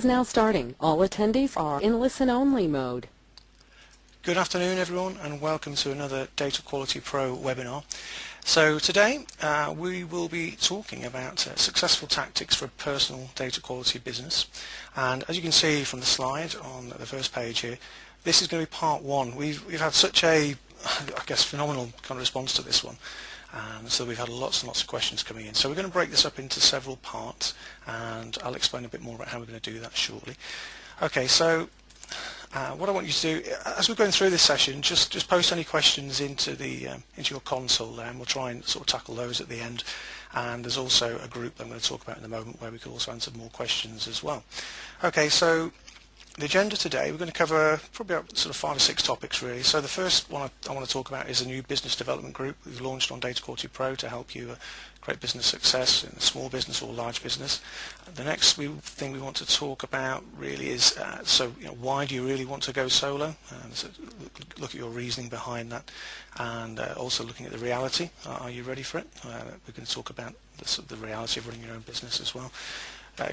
Is now starting. All attendees are in listen-only mode. Good afternoon everyone, and welcome to another Data Quality Pro webinar. So today we will be talking about successful tactics for a personal data quality business, and as you can see from the slide on the first page here, this is going to be part one. We've had such a, I guess, phenomenal kind of response to this one. So we've had lots and lots of questions coming in. So we're going to break this up into several parts, and I'll explain a bit more about how we're going to do that shortly. Okay, so what I want you to do, as we're going through this session, just post any questions into your console there, and we'll try and sort of tackle those at the end. And there's also a group that I'm going to talk about in a moment where we can also answer more questions as well. Okay, so the agenda today, we're going to cover probably sort of 5 or 6 topics really. So the first one I want to talk about is a new business development group we've launched on Data Quality Pro to help you create business success in a small business or large business. The next thing we want to talk about really is why do you really want to go solo? So look at your reasoning behind that, and also looking at the reality. Are you ready for it? We're going to talk about the reality of running your own business as well.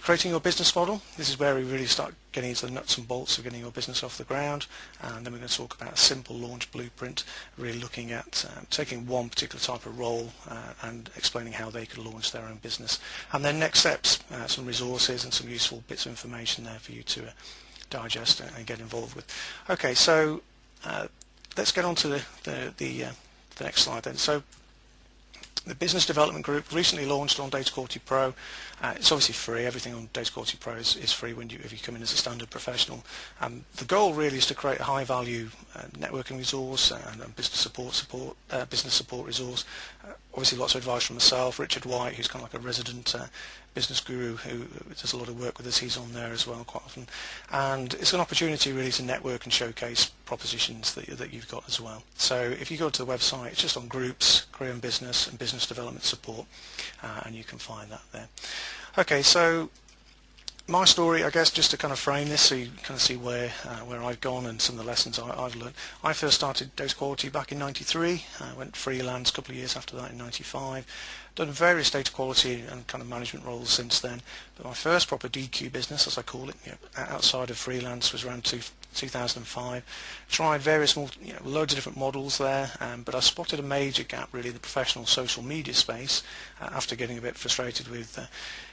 Creating your business model. This is where we really start getting into the nuts and bolts of getting your business off the ground, and then we're going to talk about a simple launch blueprint, really looking at taking one particular type of role and explaining how they could launch their own business. And then next steps, some resources and some useful bits of information there for you to digest and get involved with. Okay, so let's get on to the next slide then. So the Business Development Group recently launched on Data Quality Pro. It's obviously free. Everything on Data Quality Pro is free if you come in as a standard professional. The goal really is to create a high-value networking resource and business support resource. Obviously, lots of advice from myself, Richard White, who's kind of like a resident business guru who does a lot of work with us. He's on there as well quite often, and it's an opportunity really to network and showcase propositions that you've got as well. So if you go to the website, it's just on groups, career and business development support, and you can find that there. Okay, so my story, I guess, just to kind of frame this so you kind of see where I've gone and some of the lessons I've learned. I first started Data Quality back in '93. I went freelance a couple of years after that in '95. Done various data quality and kind of management roles since then. But my first proper DQ business, as I call it, outside of freelance, was around 2005. Tried various loads of different models there, but I spotted a major gap really in the professional social media space after getting a bit frustrated with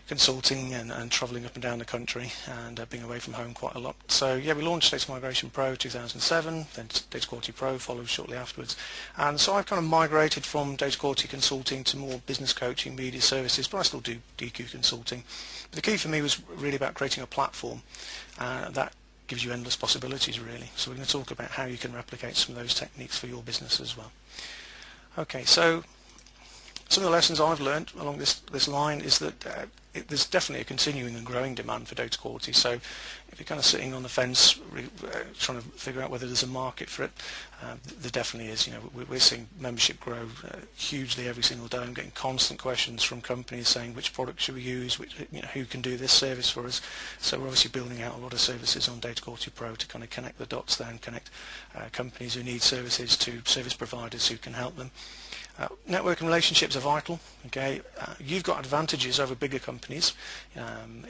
consulting and travelling up and down the country and being away from home quite a lot. So yeah, we launched Data Migration Pro 2007, then Data Quality Pro followed shortly afterwards. And so I've kind of migrated from data quality consulting to more business coaching, media services, but I still do DQ consulting. But the key for me was really about creating a platform that gives you endless possibilities really. So we're going to talk about how you can replicate some of those techniques for your business as well. Okay, so some of the lessons I've learned along this line is that there's definitely a continuing and growing demand for data quality. So if you're kind of sitting on the fence trying to figure out whether there's a market for it, there definitely is. We're seeing membership grow hugely every single day. I'm getting constant questions from companies saying which product should we use, who can do this service for us. So we're obviously building out a lot of services on Data Quality Pro to kind of connect the dots there and connect companies who need services to service providers who can help them. Networking relationships are vital. Okay, you've got advantages over bigger companies.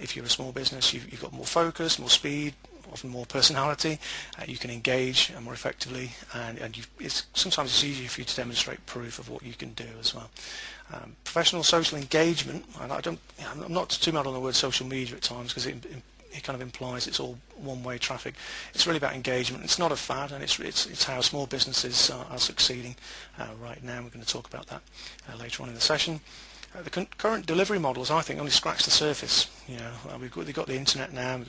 If you're a small business, you've got more focus, more speed, often more personality. You can engage more effectively, and sometimes it's easier for you to demonstrate proof of what you can do as well. Professional social engagement. I'm not too mad on the word social media at times because it kind of implies it's all one-way traffic. It's really about engagement. It's not a fad, and it's how small businesses are succeeding right now. We're going to talk about that later on in the session. The current delivery models, I think, only scratch the surface. We've got the internet now.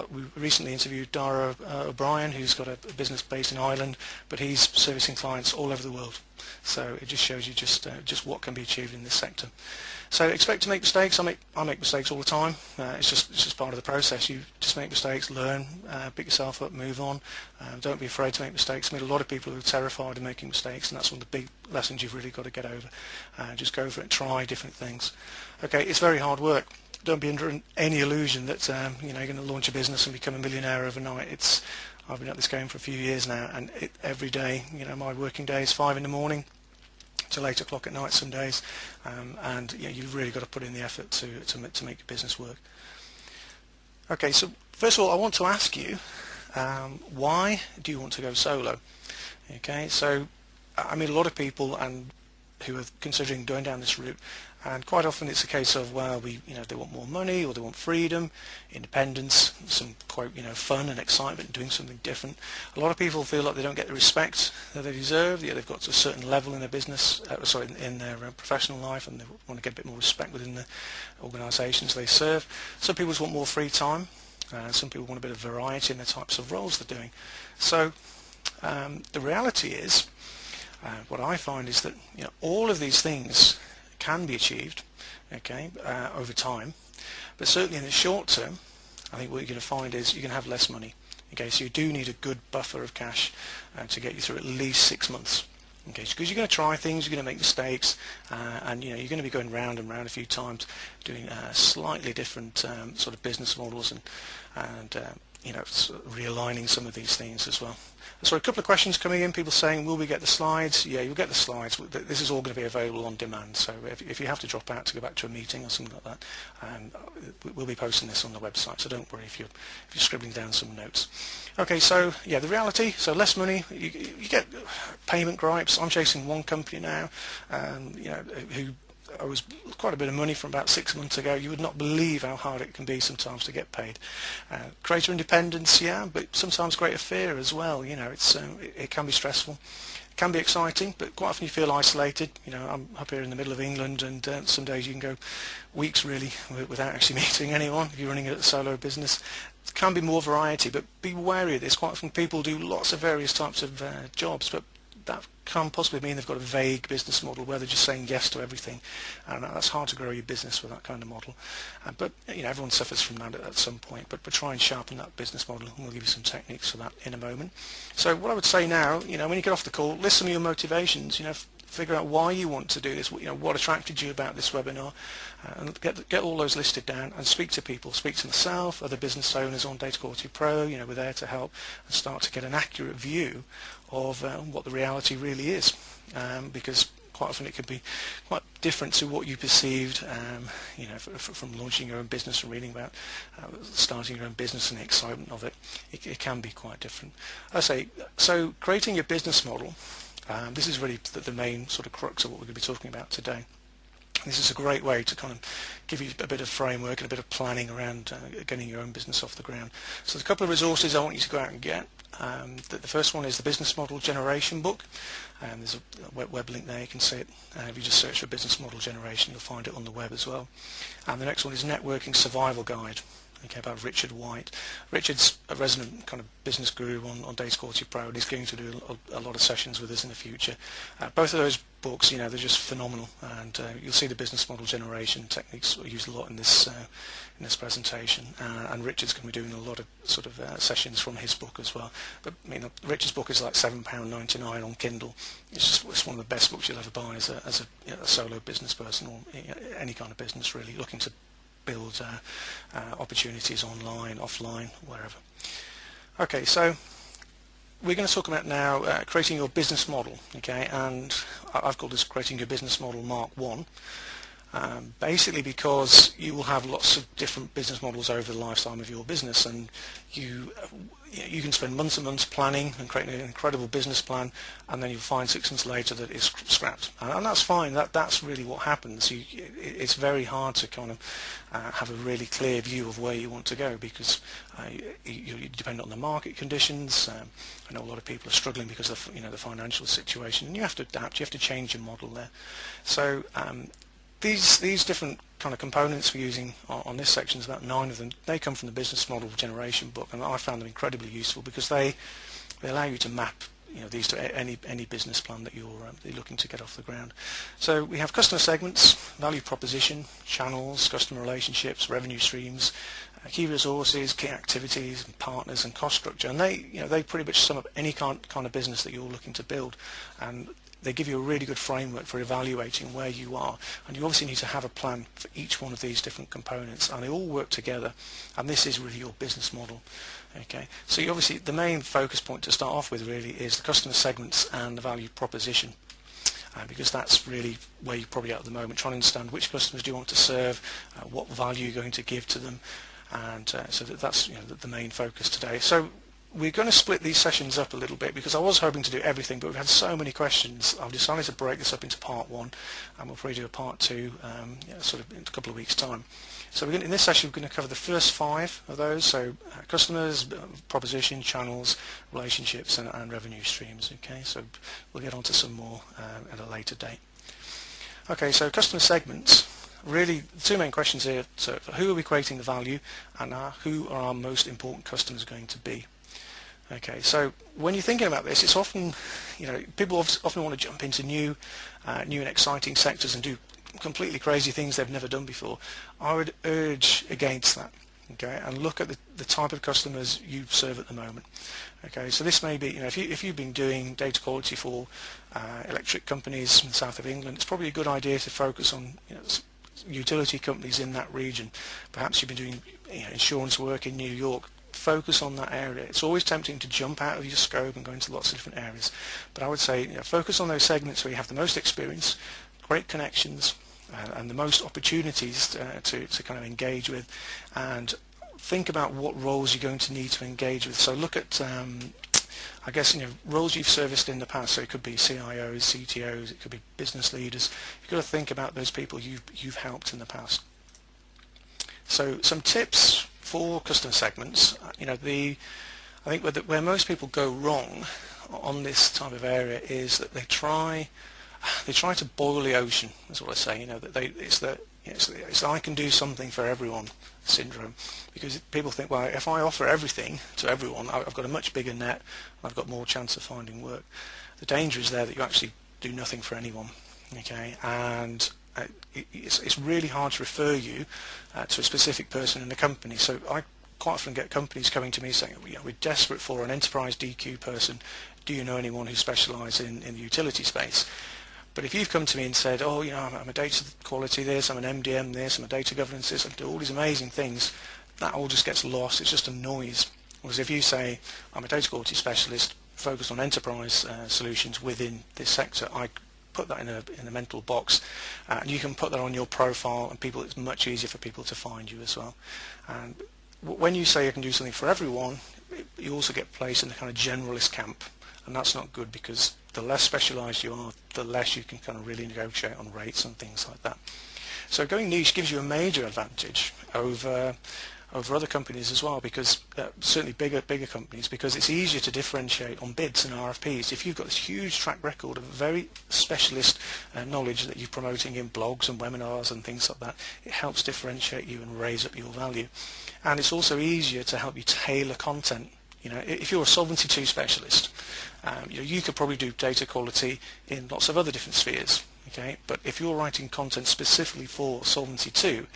We recently interviewed Daras O'Brien, who's got a business based in Ireland, but he's servicing clients all over the world. So it just shows you just what can be achieved in this sector. So expect to make mistakes. I make mistakes all the time. It's just part of the process. You just make mistakes, learn, pick yourself up, move on. Don't be afraid to make mistakes. I meet a lot of people who are terrified of making mistakes, and that's one of the big lessons you've really got to get over. Just go for it, try different things. Okay, it's very hard work. Don't be under any illusion that you're going to launch a business and become a millionaire overnight. I've been at this game for a few years now, and every day, my working day is 5 in the morning till 8 o'clock at night some days, and you've really got to put in the effort to make your business work. Okay, so first of all, I want to ask you, why do you want to go solo? Okay, so I meet a lot of people and who are considering going down this route, and quite often it's a case of, well, they want more money, or they want freedom, independence, some quite fun and excitement, doing something different. A lot of people feel like they don't get the respect that they deserve. They've got to a certain level in their business, in their professional life, and they want to get a bit more respect within the organisations they serve. Some people just want more free time. Some people want a bit of variety in the types of roles they're doing. So the reality is, what I find is that all of these things can be achieved, okay, over time, but certainly in the short term, I think what you're going to find is you're going to have less money. Okay, so you do need a good buffer of cash to get you through at least 6 months. Okay, because you're going to try things, you're going to make mistakes, and you're going to be going round and round a few times, doing slightly different sort of business models and realigning some of these things as well. So a couple of questions coming in, people saying, will we get the slides? Yeah, you'll get the slides. This is all going to be available on demand, so if you have to drop out to go back to a meeting or something like that, we'll be posting this on the website, so don't worry if you're scribbling down some notes. Okay, so yeah, the reality, so less money, you get payment gripes. I'm chasing one company now, who owes quite a bit of money from about 6 months ago. You would not believe how hard it can be sometimes to get paid. Greater independence, yeah, but sometimes greater fear as well. It can be stressful. It can be exciting, but quite often you feel isolated. I'm up here in the middle of England, and some days you can go weeks really without actually meeting anyone if you're running a solo business. It can be more variety, but be wary of this. Quite often people do lots of various types of jobs, but that can possibly mean they've got a vague business model where they're just saying yes to everything, and that's hard to grow your business with that kind of model. But everyone suffers from that at some point, but try and sharpen that business model, and we'll give you some techniques for that in a moment. So what I would say now, when you get off the call, list some of your motivations, figure out why you want to do this, what attracted you about this webinar, and get all those listed down and speak to people, speak to myself, other business owners on Data Quality Pro. We're there to help and start to get an accurate view of what the reality really is, because quite often it can be quite different to what you perceived, from launching your own business and reading about starting your own business and the excitement of it. It can be quite different. So creating your business model, this is really the main sort of crux of what we're going to be talking about today. This is a great way to kind of give you a bit of framework and a bit of planning around getting your own business off the ground. So there's a couple of resources I want you to go out and get. The first one is the Business Model Generation book. There's a web link there, you can see it. If you just search for Business Model Generation, you'll find it on the web as well. And the next one is Networking Survival Guide. Okay, about Richard White. Richard's a resident kind of business guru on Data Quality Pro, and he's going to do a lot of sessions with us in the future. Both of those books, they're just phenomenal, and you'll see the business model generation techniques used a lot in this presentation. And Richard's going to be doing a lot of sort of sessions from his book as well. But Richard's book is like £7.99 on Kindle. It's one of the best books you'll ever buy as a solo business person, or any kind of business really looking to build opportunities online, offline, wherever. Okay, so we're going to talk about now creating your business model, okay, and I've called this creating your business model Mark 1. Basically because you will have lots of different business models over the lifetime of your business, and you can spend months and months planning and creating an incredible business plan, and then you'll find 6 months later that it's scrapped, and that's fine. That's really what happens. It's very hard to kind of have a really clear view of where you want to go, because you depend on the market conditions. I know a lot of people are struggling because of the financial situation, and you have to adapt. You have to change your model there. So these different kind of components we're using on this section, is about 9 of them. They come from the Business Model Generation book, and I found them incredibly useful because they allow you to map these to any business plan that you're looking to get off the ground. So we have customer segments, value proposition, channels, customer relationships, revenue streams, key resources, key activities, and partners, and cost structure. And they pretty much sum up any kind of business that you're looking to build, and they give you a really good framework for evaluating where you are. And you obviously need to have a plan for each one of these different components, and they all work together, and this is really your business model. Okay, so obviously the main focus point to start off with really is the customer segments and the value proposition, because that's really where you're probably at the moment, trying to understand which customers do you want to serve, what value you're going to give to them, and so that's the main focus today. So we're going to split these sessions up a little bit because I was hoping to do everything, but we've had so many questions. I've decided to break this up into part 1, and we'll probably do a part 2 sort of in a couple of weeks' time. So in this session we're going to cover the first 5 of those, so customers, proposition, channels, relationships and revenue streams. Okay, so we'll get on to some more at a later date. Okay, so customer segments. Really, the 2 main questions here, so who are we creating the value, and who are our most important customers going to be? Okay, so when you're thinking about this, it's often, people often want to jump into new and exciting sectors and do completely crazy things they've never done before. I would urge against that. Okay, and look at the type of customers you serve at the moment. Okay, so this may be, if you've been doing data quality for electric companies in the south of England, it's probably a good idea to focus on utility companies in that region. Perhaps you've been doing insurance work in New York. Focus on that area. It's always tempting to jump out of your scope and go into lots of different areas, but I would say focus on those segments where you have the most experience, great connections, and the most opportunities to kind of engage with, and think about what roles you're going to need to engage with. So look at I guess roles you've serviced in the past. So it could be CIOs, CTOs, it could be business leaders. You've got to think about those people you've helped in the past. So some tips for customer segments. I think where most people go wrong on this type of area is that they try to boil the ocean. That's what I say. It's the I can do something for everyone syndrome, because people think, well, if I offer everything to everyone, I've got a much bigger net, and I've got more chance of finding work. The danger is there that you actually do nothing for anyone. Okay, and it's really hard to refer you to a specific person in the company. So I quite often get companies coming to me saying, we're desperate for an enterprise DQ person. Do you know anyone who specialises in the utility space? But if you've come to me and said, oh, I'm a data quality this, I'm an MDM this, I'm a data governance this, I do all these amazing things, that all just gets lost. It's just a noise. Whereas if you say, I'm a data quality specialist focused on enterprise solutions within this sector, I put that in a mental box, and you can put that on your profile, and it's much easier for people to find you as well. And when you say you can do something for everyone, you also get placed in the kind of generalist camp, and that's not good, because the less specialised you are, the less you can kind of really negotiate on rates and things like that. So going niche gives you a major advantage over other companies as well, because certainly bigger companies, because it's easier to differentiate on bids and RFPs. If you've got this huge track record of very specialist knowledge that you're promoting in blogs and webinars and things like that, it helps differentiate you and raise up your value. And it's also easier to help you tailor content. If you're a Solvency II specialist, you could probably do data quality in lots of other different spheres. Okay, but if you're writing content specifically for Solvency II,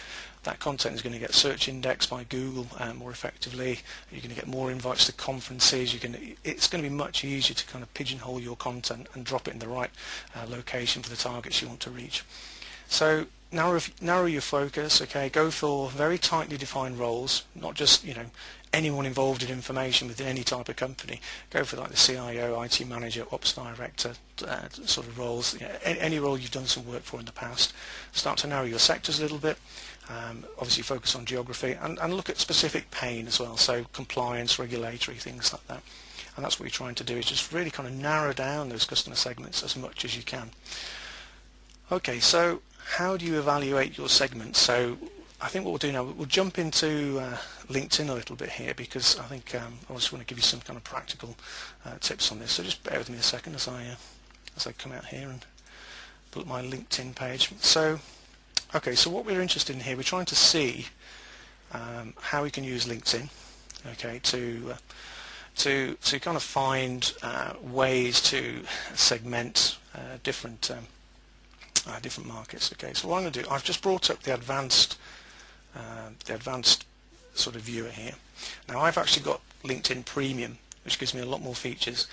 that content is going to get search indexed by Google more effectively. You're going to get more invites to conferences. It's going to be much easier to kind of pigeonhole your content and drop it in the right location for the targets you want to reach. So narrow your focus. Okay, go for very tightly defined roles, not just anyone involved in information within any type of company. Go for like the CIO, IT manager, ops director sort of roles. Any role you've done some work for in the past. Start to narrow your sectors a little bit. Obviously focus on geography, and look at specific pain as well, so compliance, regulatory, things like that. And that's what you're trying to do, is just really kind of narrow down those customer segments as much as you can. Okay, so how do you evaluate your segments? So I think what we'll do now, we'll jump into LinkedIn a little bit here, because I think I just want to give you some kind of practical tips on this. So just bear with me a second as I come out here and pull up my LinkedIn page. So okay, so what we're interested in here, we're trying to see how we can use LinkedIn, okay, to kind of find ways to segment different markets. Okay, so what I'm going to do, I've just brought up the advanced sort of viewer here. Now I've actually got LinkedIn Premium, which gives me a lot more features.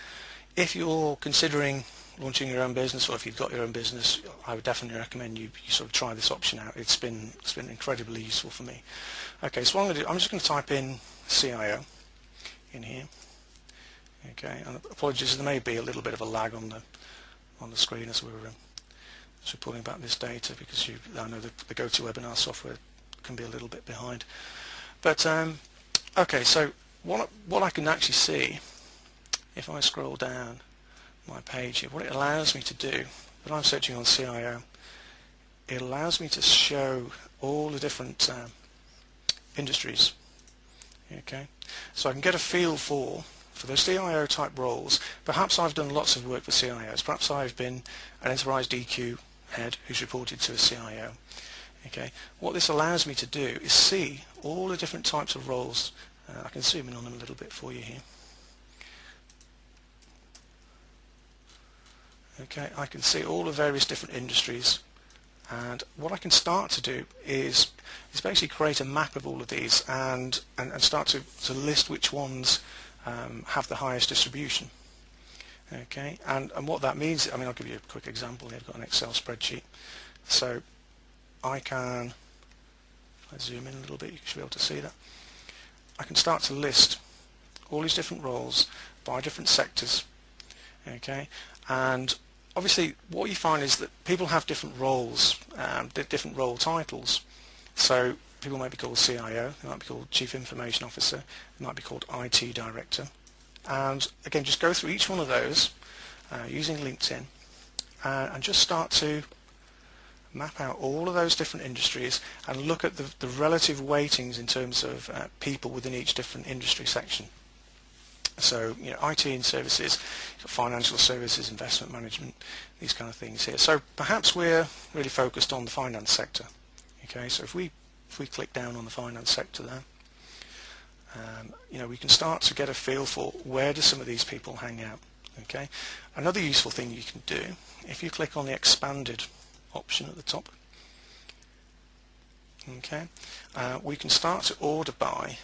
If you're considering launching your own business, or if you've got your own business, I would definitely recommend you sort of try this option out. It's been incredibly useful for me. Okay, so what I'm going to do, I'm just going to type in CIO in here. Okay, and apologies, there may be a little bit of a lag on the screen as we're pulling back this data, because I know the GoToWebinar software can be a little bit behind. But okay, so what I can actually see, if I scroll down my page here, what it allows me to do, when I'm searching on CIO, it allows me to show all the different industries. Okay, so I can get a feel for those CIO type roles. Perhaps I've done lots of work for CIOs. Perhaps I've been an enterprise DQ head who's reported to a CIO. Okay, what this allows me to do is see all the different types of roles. I can zoom in on them a little bit for you here. Okay, I can see all the various different industries, and what I can start to do is basically create a map of all of these and start to list which ones have the highest distribution. Okay, and what that means, I mean, I'll give you a quick example here. I've got an Excel spreadsheet, so I can, if I zoom in a little bit, you should be able to see that. I can start to list all these different roles by different sectors. Okay, and obviously what you find is that people have different roles, different role titles. So people might be called CIO, they might be called Chief Information Officer, they might be called IT Director. And again, just go through each one of those using LinkedIn and just start to map out all of those different industries and look at the relative weightings in terms of people within each different industry section. So, you know, IT and services, financial services, investment management, these kind of things here. So perhaps we're really focused on the finance sector. Okay, so if we click down on the finance sector there, you know, we can start to get a feel for where do some of these people hang out. Okay, another useful thing you can do, if you click on the expanded option at the top, okay, we can start to order by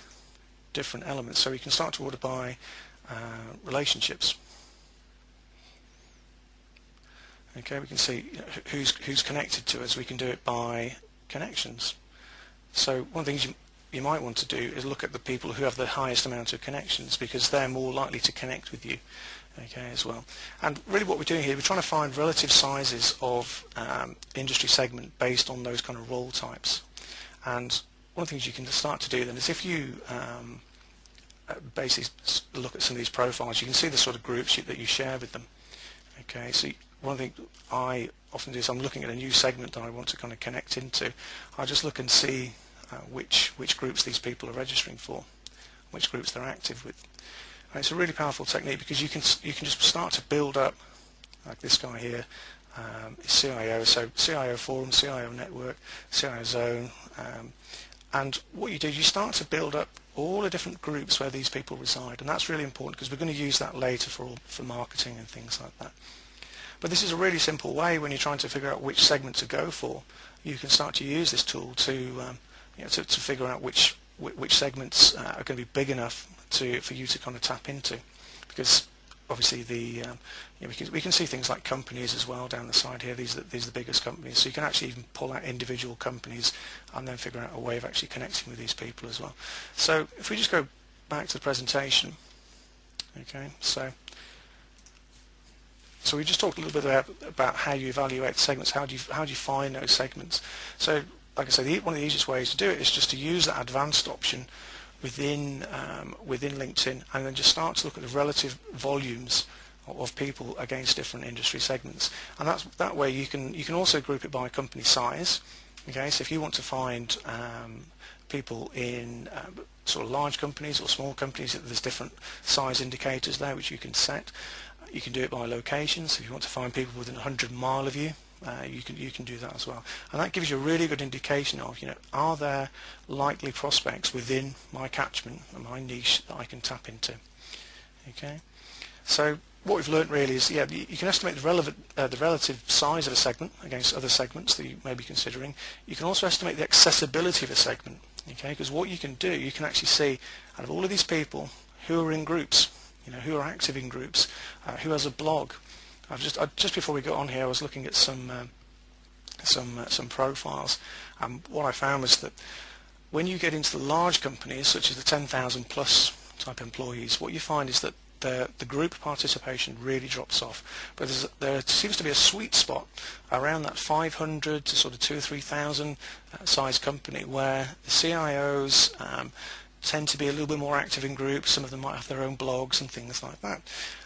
different elements. So we can start to order by relationships. Okay, we can see who's connected to us. We can do it by connections. So one of the things you might want to do is look at the people who have the highest amount of connections, because they're more likely to connect with you. Okay, as well. And really what we're doing here, we're trying to find relative sizes of industry segment based on those kind of role types. And one of the things you can start to do then is, if you basically look at some of these profiles, you can see the sort of groups that you share with them. Okay, so one thing I often do is, I'm looking at a new segment that I want to kind of connect into. I just look and see which groups these people are registering for, which groups they're active with. And it's a really powerful technique, because you can just start to build up, like this guy here, CIO, so CIO forum, CIO network, CIO zone, and what you do is you start to build up all the different groups where these people reside, and that's really important, because we're going to use that later for marketing and things like that. But this is a really simple way when you're trying to figure out which segment to go for. You can start to use this tool to figure out which segments are going to be big enough for you to kind of tap into, because obviously we can see things like companies as well down the side here. These are the biggest companies, so you can actually even pull out individual companies and then figure out a way of actually connecting with these people as well. So if we just go back to the presentation, okay, so we just talked a little bit about how you evaluate segments, how do you find those segments. So like I say, one of the easiest ways to do it is just to use that advanced option within LinkedIn, and then just start to look at the relative volumes of people against different industry segments. And that way you can also group it by company size. Okay, so if you want to find people in sort of large companies or small companies, there's different size indicators there which you can set. You can do it by locations. If you want to find people within 100 mile of you, you can do that as well, and that gives you a really good indication of, you know, are there likely prospects within my catchment and my niche that I can tap into. Okay, so what we've learned really is, yeah, you can estimate the relative size of a segment against other segments that you may be considering. You can also estimate the accessibility of a segment. Okay, because what you can do, you can actually see out of all of these people who are in groups, you know, who are active in groups, who has a blog. Just before we got on here, I was looking at some profiles, and what I found was that when you get into the large companies, such as the 10,000 plus type employees, what you find is that the group participation really drops off. But there seems to be a sweet spot around that 500 to sort of 2,000 or 3,000 size company where the CIOs tend to be a little bit more active in groups. Some of them might have their own blogs and things like that.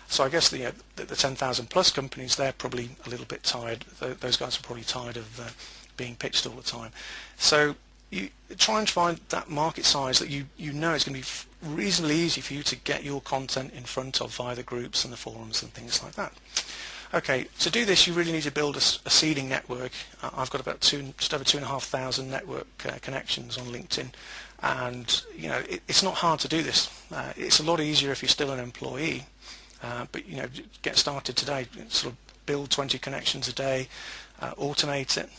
So I guess the 10,000 plus companies, they're probably a little bit tired. Those guys are probably tired of being pitched all the time. So you try and find that market size that you know it's going to be reasonably easy for you to get your content in front of via the groups and the forums and things like that. Okay, to do this you really need to build a seeding network. I've got about just over 2,500 network connections on LinkedIn, and you know it's not hard to do this. It's a lot easier if you're still an employee, but you know, get started today. Sort of build 20 connections a day, automate it.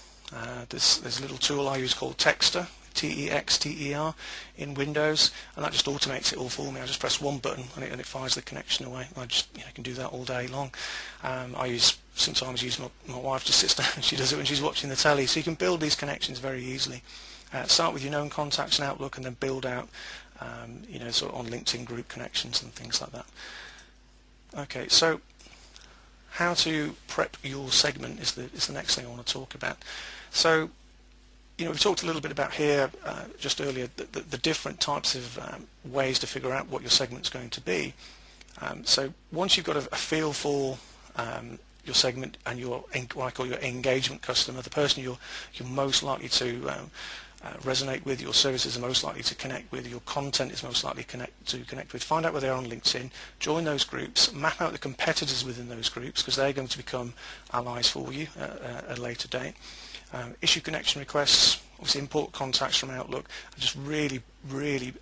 There's a little tool I use called Texter, Texter, in Windows, and that just automates it all for me. I just press one button and it fires the connection away. I just can do that all day long. I sometimes use my wife just sits down and she does it when she's watching the telly. So you can build these connections very easily. Start with your known contacts in Outlook and then build out sort of on LinkedIn group connections and things like that. Okay, so how to prep your segment is the next thing I want to talk about. So, we've talked a little bit about here just earlier the different types of ways to figure out what your segment's going to be. So once you've got a feel for your segment and what I call your engagement customer, the person you're most likely to resonate with, your services are most likely to connect with, your content is most likely to connect with, find out where they are on LinkedIn, join those groups, map out the competitors within those groups because they're going to become allies for you at a later date. Issue connection requests, obviously import contacts from Outlook, and just really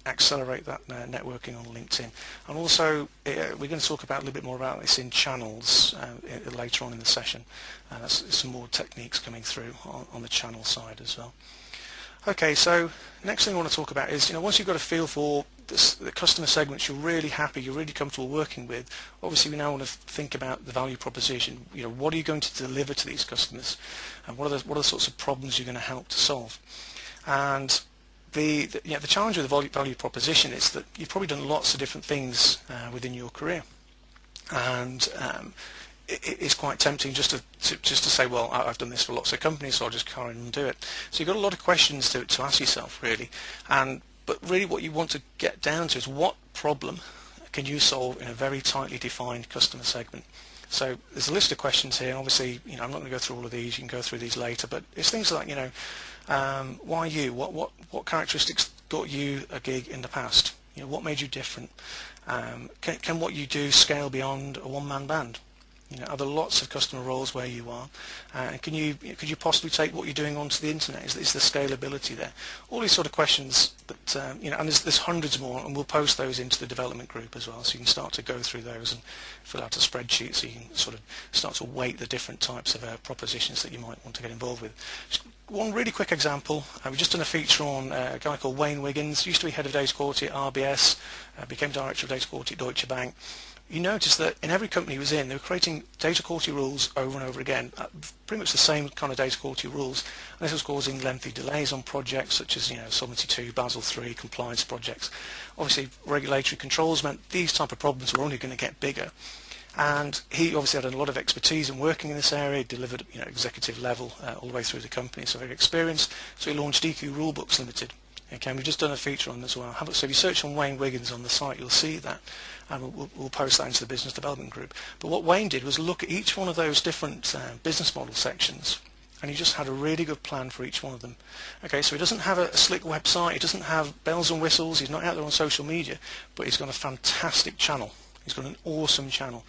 accelerate that networking on LinkedIn. And also we're going to talk about a little bit more about this in channels later on in the session. That's some more techniques coming through on the channel side as well. Okay, so next thing I want to talk about is, once you've got a feel for the customer segments you're really happy, you're really comfortable working with, obviously we now want to think about the value proposition. What are you going to deliver to these customers, and what are the sorts of problems you're going to help to solve? And the challenge with the value proposition is that you've probably done lots of different things within your career, and it's quite tempting just to say, well, I've done this for lots of companies, so I'll just carry on and do it. So you've got a lot of questions to ask yourself, really. But really what you want to get down to is what problem can you solve in a very tightly defined customer segment. So there's a list of questions here. Obviously, I'm not going to go through all of these. You can go through these later. But it's things like, why you? What characteristics got you a gig in the past? What made you different? Can what you do scale beyond a one-man band? Are there lots of customer roles where you are? And could you possibly take what you're doing onto the internet? Is the scalability there? All these sort of questions that and there's hundreds more, and we'll post those into the development group as well, so you can start to go through those and fill out a spreadsheet, so you can sort of start to weight the different types of propositions that you might want to get involved with. Just one really quick example. We've just done a feature on a guy called Wayne Wiggins. Used to be head of data quality at RBS, became director of data quality at Deutsche Bank. You notice that in every company he was in, they were creating data quality rules over and over again, pretty much the same kind of data quality rules, and this was causing lengthy delays on projects such as Solvency II, Basel III, compliance projects. Obviously regulatory controls meant these type of problems were only going to get bigger, and he obviously had a lot of expertise in working in this area. He delivered executive level all the way through the company, so very experienced. So he launched DQ Rulebooks Limited. Okay, and we've just done a feature on this as well. So if you search on Wayne Wiggins on the site, you'll see that, and we'll post that into the business development group. But what Wayne did was look at each one of those different business model sections, and he just had a really good plan for each one of them. Okay, so he doesn't have a slick website, he doesn't have bells and whistles, he's not out there on social media, but he's got a fantastic channel. He's got an awesome channel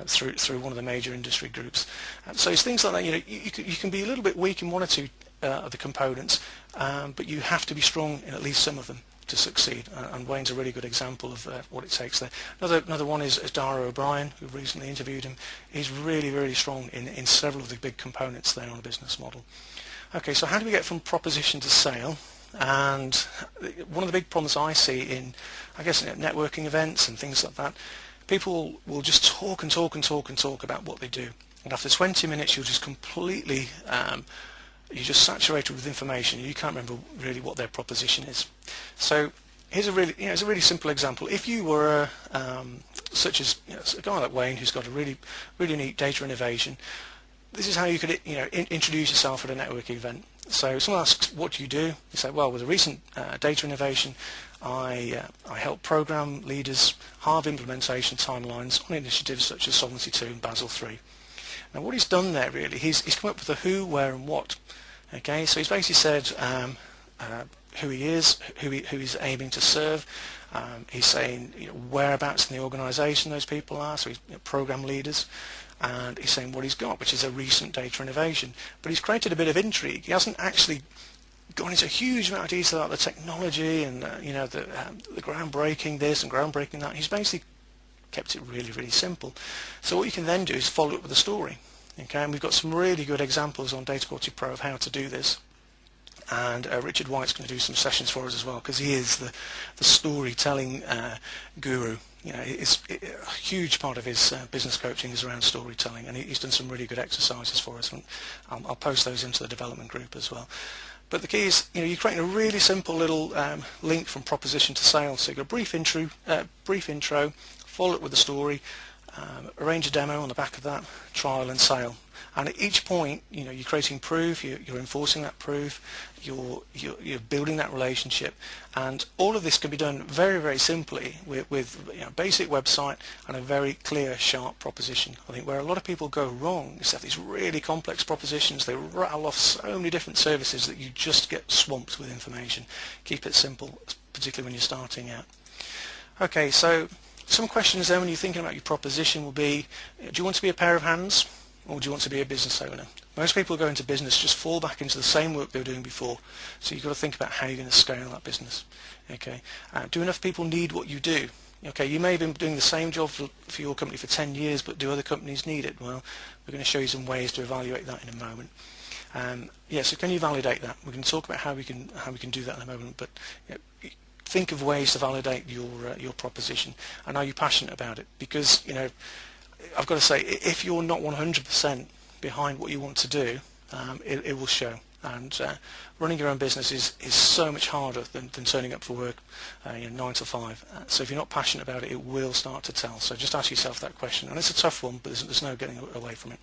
through one of the major industry groups. So it's things like that. You can be a little bit weak in one or two of the components, but you have to be strong in at least some of them to succeed, and Wayne's a really good example of what it takes there. Another one is Daras O'Brien, who recently interviewed him. He's really strong in several of the big components there on a business model. Okay, so how do we get from proposition to sale? And one of the big problems I see in, networking events and things like that, people will just talk about what they do, and after 20 minutes you're just completely you're just saturated with information. You can't remember really what their proposition is. So here's a really simple example. If you were such as a guy like Wayne who's got a really neat data innovation. This is how you could introduce yourself at a networking event. So someone asks, what do? You say, well, with a recent data innovation, I help program leaders halve implementation timelines on initiatives such as Solvency II and Basel III. Now what he's done there really, he's come up with the who, where and what. Okay, so he's basically said who he is, who he's aiming to serve. He's saying whereabouts in the organisation those people are, so he's program leaders. And he's saying what he's got, which is a recent data innovation. But he's created a bit of intrigue. He hasn't actually gone into a huge amount of detail about the technology and the groundbreaking this and groundbreaking that. He's basically kept it really simple. So what you can then do is follow up with a story. Okay, and we've got some really good examples on Data Quality Pro of how to do this. And Richard White's going to do some sessions for us as well, because he is the storytelling guru. It's a huge part of his business coaching is around storytelling, and he's done some really good exercises for us. And I'll post those into the development group as well. But the key is, you're creating a really simple little link from proposition to sale. So you've got a brief intro, follow it with a story, arrange a demo on the back of that, trial and sale. And at each point, you're creating proof, you're enforcing that proof, you're building that relationship, and all of this can be done very simply with a basic website and a very clear, sharp proposition. I think where a lot of people go wrong is they have these really complex propositions. They rattle off so many different services that you just get swamped with information. Keep it simple, particularly when you're starting out. Okay, so some questions then when you're thinking about your proposition will be, do you want to be a pair of hands? Or do you want to be a business owner? Most people who go into business just fall back into the same work they were doing before. So you've got to think about how you're going to scale that business. Okay, do enough people need what you do? Okay, you may have been doing the same job for your company for 10 years, but do other companies need it? Well, we're going to show you some ways to evaluate that in a moment. So can you validate that? We're going to talk about how we can do that in a moment. But think of ways to validate your proposition, and are you passionate about it? Because I've got to say, if you're not 100% behind what you want to do, it will show. And running your own business is so much harder than turning up for work 9 to 5. So if you're not passionate about it, it will start to tell. So just ask yourself that question. And it's a tough one, but there's no getting away from it.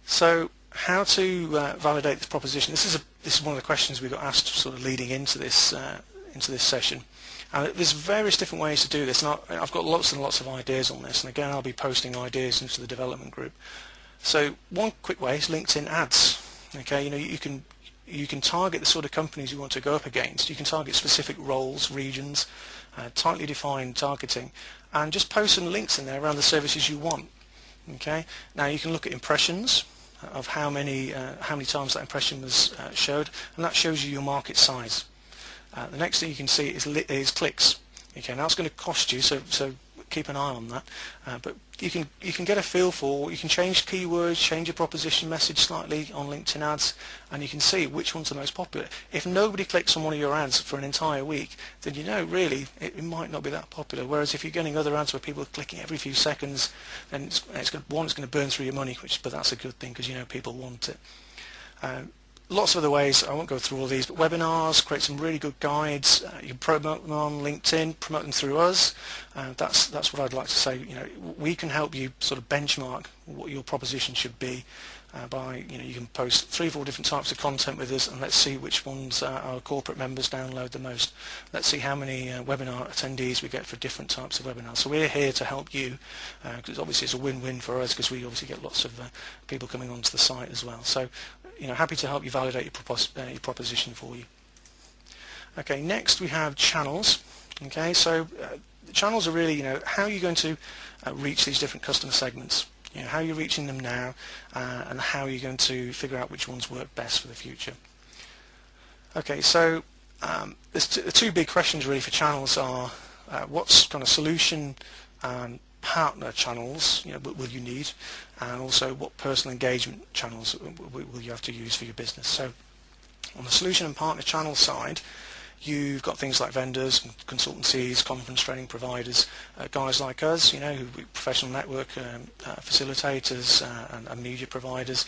So how to validate this proposition? This is one of the questions we got asked sort of leading into this session. There's various different ways to do this, and I've got lots and lots of ideas on this, and again I'll be posting ideas into the development group. So one quick way is LinkedIn ads. Okay, you can target the sort of companies you want to go up against. You can target specific roles, regions, tightly defined targeting, and just post some links in there around the services you want. Okay, now you can look at impressions of how many times that impression was showed, and that shows you your market size. The next thing you can see is clicks. Okay, now it's going to cost you, so keep an eye on that. But you can get a feel for, you can change keywords, change your proposition message slightly on LinkedIn ads, and you can see which one's the most popular. If nobody clicks on one of your ads for an entire week, then really it might not be that popular. Whereas if you're getting other ads where people are clicking every few seconds, then it's going to burn through your money, but that's a good thing because people want it. Lots of other ways, I won't go through all these, but webinars, create some really good guides. You can promote them on LinkedIn, promote them through us. That's what I'd like to say. We can help you sort of benchmark what your proposition should be by, you can post 3 or 4 different types of content with us, and let's see which ones our corporate members download the most. Let's see how many webinar attendees we get for different types of webinars. So we're here to help you, because obviously it's a win-win for us, because we obviously get lots of people coming onto the site as well. So happy to help you validate your proposition for you. Okay, next we have channels. Okay, so channels are really, how are you going to reach these different customer segments? How are you reaching them now, and how are you going to figure out which ones work best for the future? Okay, so the 2 big questions really for channels are what kind of solution and partner channels will you need, and also what personal engagement channels will you have to use for your business. So on the solution and partner channel side, you've got things like vendors, consultancies, conference training providers, guys like us, professional network facilitators and media providers.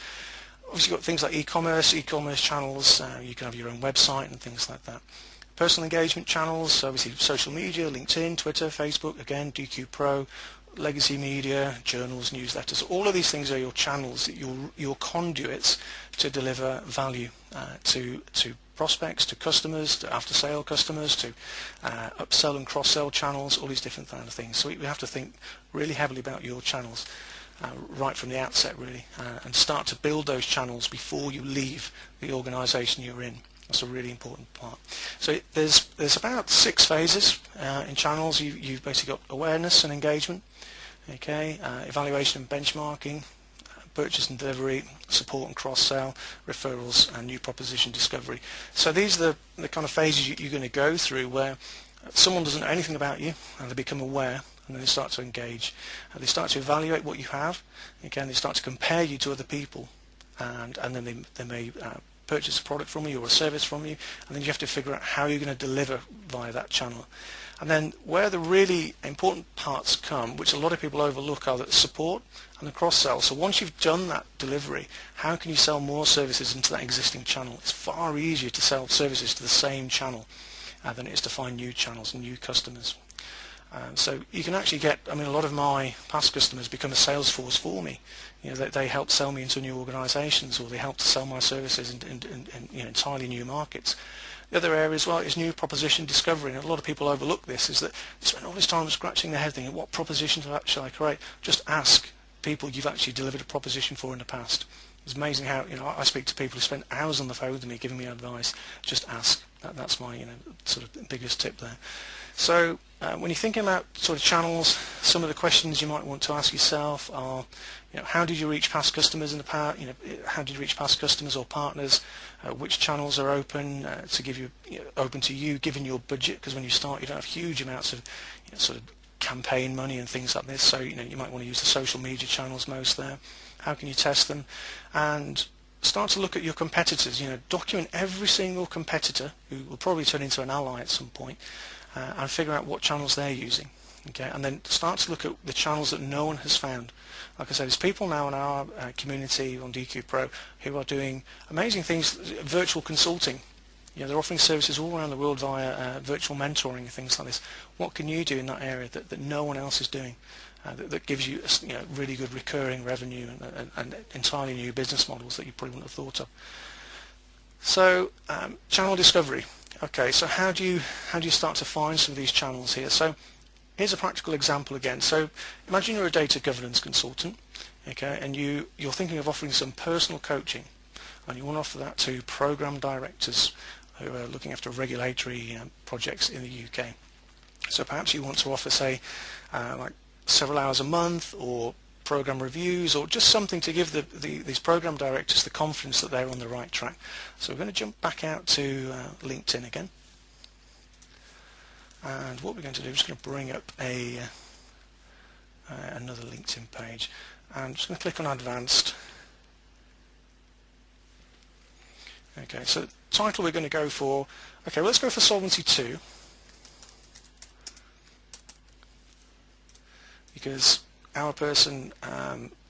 Obviously you've got things like e-commerce channels, you can have your own website and things like that. Personal engagement channels, so obviously social media, LinkedIn, Twitter, Facebook, again, DQ Pro, legacy media, journals, newsletters. All of these things are your channels, your conduits to deliver value to prospects, to customers, to after-sale customers, to upsell and cross-sell channels, all these different kind of things. So we have to think really heavily about your channels right from the outset, really, and start to build those channels before you leave the organisation you're in. That's a really important part. So there's about 6 phases in channels. You've basically got awareness and engagement, okay, evaluation and benchmarking, purchase and delivery, support and cross-sell, referrals, and new proposition discovery. So these are the kind of phases you're going to go through where someone doesn't know anything about you and they become aware, and then they start to engage. They start to evaluate what you have. Again, they start to compare you to other people, and then they may purchase a product from you or a service from you, and then you have to figure out how you're going to deliver via that channel. And then where the really important parts come, which a lot of people overlook, are the support and the cross-sell. So once you've done that delivery, how can you sell more services into that existing channel? It's far easier to sell services to the same channel than it is to find new channels and new customers. So you can actually get, I mean, a lot of my past customers become a sales force for me. You know, they help sell me into new organisations, or they help to sell my services in you know, entirely new markets. The other area as well is new proposition discovery, and a lot of people overlook this, is that they spend all this time scratching their head thinking, what proposition shall I create? Just ask people you've actually delivered a proposition for in the past. It's amazing how, you know, I speak to people who spend hours on the phone with me giving me advice. Just ask. That's my, you know, sort of biggest tip there. So when you're thinking about sort of channels, some of the questions you might want to ask yourself are, you know, how did you reach past customers in the past? You know, how did you reach past customers or partners? Which channels are open to give you, open to you, given your budget? Because when you start, you don't have huge amounts of, you know, sort of campaign money and things like this. So, you know, you might want to use the social media channels most there. How can you test them? And start to look at your competitors. You know, document every single competitor, who will probably turn into an ally at some point, and figure out what channels they're using. Okay, and then start to look at the channels that no one has found. Like I said, there's people now in our community on DQ Pro who are doing amazing things, virtual consulting. You know, they're offering services all around the world via virtual mentoring and things like this. What can you do in that area that no one else is doing? That gives you, you know, really good recurring revenue and entirely new business models that you probably wouldn't have thought of. So channel discovery. Okay, so how do you start to find some of these channels here? So here's a practical example again. So imagine you're a data governance consultant, okay, and you're thinking of offering some personal coaching, and you want to offer that to program directors who are looking after regulatory projects in the UK. So perhaps you want to offer, say, like several hours a month, or program reviews, or just something to give these program directors the confidence that they're on the right track. So we're going to jump back out to LinkedIn again, and what we're going to do, we're just going to bring up another LinkedIn page, and I'm just going to click on advanced. Okay, so the title we're going to go for, okay, well, let's go for Solvency II, because our person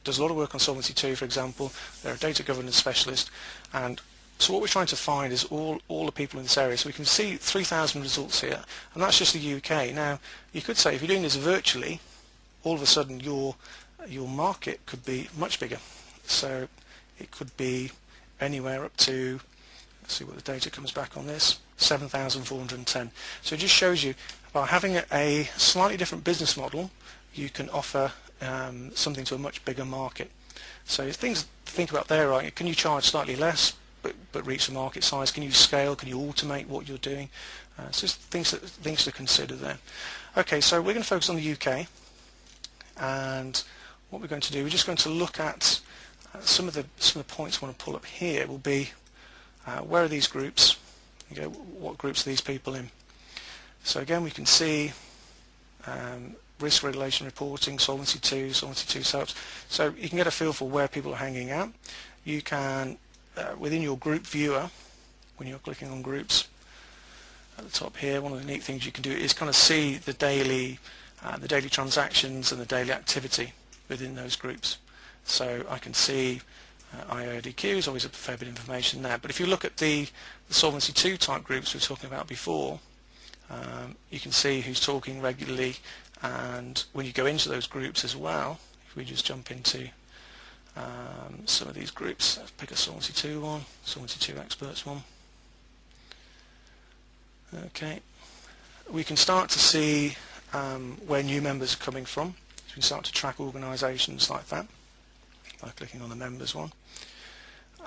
does a lot of work on Solvency II, for example. They're a data governance specialist, and so what we're trying to find is all the people in this area. So we can see 3,000 results here, and that's just the UK. Now, you could say if you're doing this virtually, all of a sudden your market could be much bigger. So it could be anywhere up to, let's see what the data comes back on this, 7,410. So it just shows you, by having a slightly different business model, you can offer something to a much bigger market. So things to think about there are, can you charge slightly less but reach the market size? Can you scale? Can you automate what you're doing? So just things to consider there. Okay, so we're going to focus on the UK, and what we're going to do, we're just going to look at some of the points I want to pull up here. Will be where are these groups? Okay, what groups are these people in? So again, we can see risk regulation reporting, Solvency II SOAPs. So you can get a feel for where people are hanging out. You can, within your group viewer, when you're clicking on groups at the top here, one of the neat things you can do is kind of see the daily transactions and the daily activity within those groups. So I can see IODQ is always a fair bit of information there. But if you look at the Solvency II type groups we were talking about before, You can see who's talking regularly, and when you go into those groups as well, if we just jump into some of these groups, let's pick a Solvency 2 one, Solvency 2 experts one. Okay, we can start to see where new members are coming from. So we can start to track organisations like that by clicking on the members one,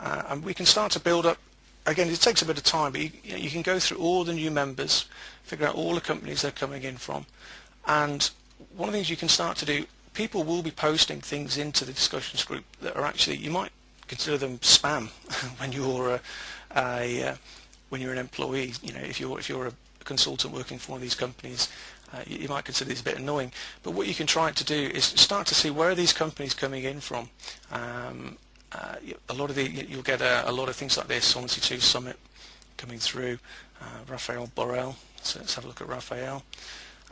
and we can start to build up. Again, it takes a bit of time, but you can go through all the new members, figure out all the companies they're coming in from, and one of the things you can start to do, people will be posting things into the discussions group that are actually, you might consider them spam when you're when you're an employee. You know, if you're a consultant working for one of these companies, you might consider these a bit annoying. But what you can try to do is start to see where are these companies coming in from. A lot of you'll get a lot of things like this, Solvency 2 Summit coming through, Raphael Borrell. So let's have a look at Raphael,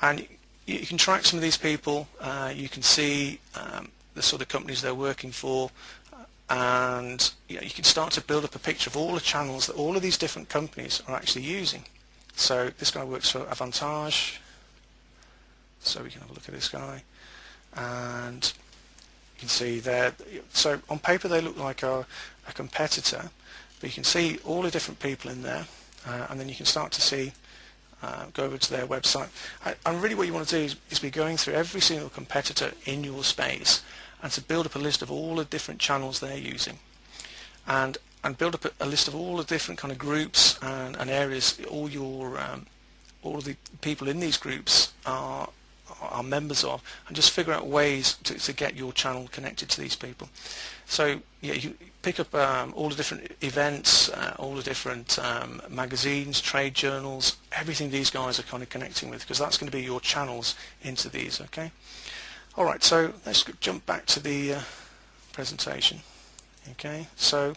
and you can track some of these people. You can see the sort of companies they're working for, and you can start to build up a picture of all the channels that all of these different companies are actually using. So this guy works for Avantage, so we can have a look at this guy, and you can see there. So on paper they look like a competitor, but you can see all the different people in there, and then you can start to see, go over to their website. And really what you want to do is be going through every single competitor in your space and to build up a list of all the different channels they're using, and build up a list of all the different kind of groups and areas all of the people in these groups are members of, and just figure out ways to get your channel connected to these people. So yeah, you pick up all the different events, all the different magazines, trade journals, everything these guys are kind of connecting with, because that's going to be your channels into these. Okay. All right. So let's jump back to the presentation. Okay. So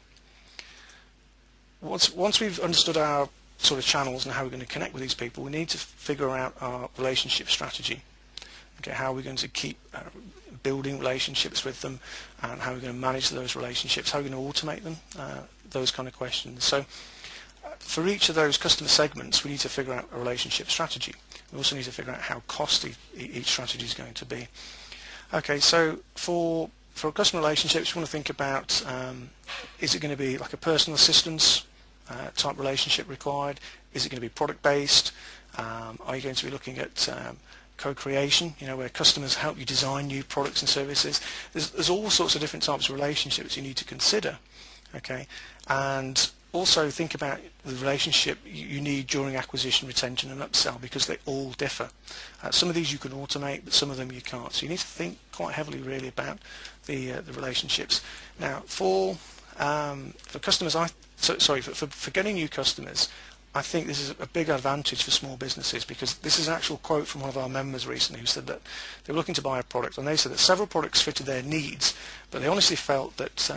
once we've understood our sort of channels and how we're going to connect with these people, we need to figure out our relationship strategy. Okay, how are we going to keep building relationships with them, and how are we going to manage those relationships, how are we going to automate them, those kind of questions. So for each of those customer segments we need to figure out a relationship strategy. We also need to figure out how costly each strategy is going to be. Okay, so for customer relationships we want to think about, is it going to be like a personal assistance type relationship required? Is it going to be product based? Are you going to be looking at co-creation, where customers help you design new products and services? There's all sorts of different types of relationships you need to consider. Okay, and also think about the relationship you need during acquisition, retention and upsell, because they all differ. Some of these you can automate, but some of them you can't. So you need to think quite heavily really about the relationships. Now for customers, for getting new customers, I think this is a big advantage for small businesses, because this is an actual quote from one of our members recently who said that they were looking to buy a product, and they said that several products fitted their needs, but they honestly felt that